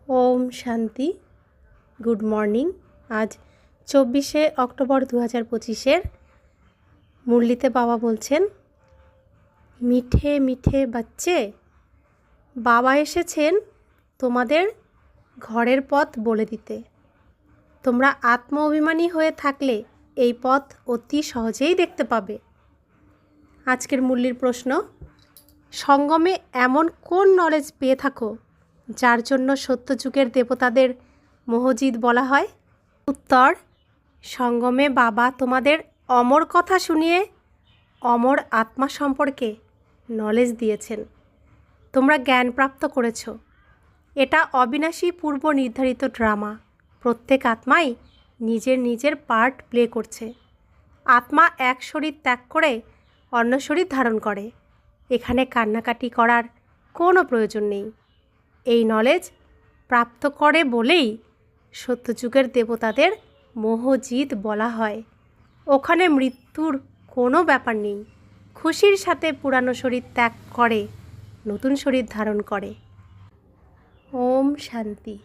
Om Shanti. Good morning. आज 24शे October 2025 मुरलीते बाबा बोलছেন, মিঠে মিঠে বাচ্চে, বাবা এসেছেন তোমাদের ঘরের পথ বলে দিতে। তোমরা আত্ম অভিমানী হয়ে থাকলে এই পথ অতি সহজেই দেখতে পাবে। আজকের মুরলির প্রশ্ন, সঙ্গমে এমন কোন নলেজ পেয়ে থাকো যার জন্য সত্যযুগের দেবতাদের মোহজিদ বলা হয়? উত্তর, সঙ্গমে বাবা তোমাদের অমর কথা শুনিয়ে অমর আত্মা সম্পর্কে নলেজ দিয়েছেন। তোমরা জ্ঞান প্রাপ্ত করেছ। এটা অবিনাশী পূর্ব নির্ধারিত ড্রামা। প্রত্যেক আত্মাই নিজের নিজের পার্ট প্লে করছে। আত্মা এক শরীর ত্যাগ করে অন্য শরীর ধারণ করে। এখানে কান্নাকাটি করার কোনো প্রয়োজন নেই। এই নলেজ প্রাপ্ত করে বলেই সত্যযুগের দেবতাদের মোহজিদ বলা হয়। ওখানে মৃত্যুর কোনো ব্যাপার নেই। খুশির সাথে পুরানো শরীর ত্যাগ করে নতুন শরীর ধারণ করে। ওম শান্তি।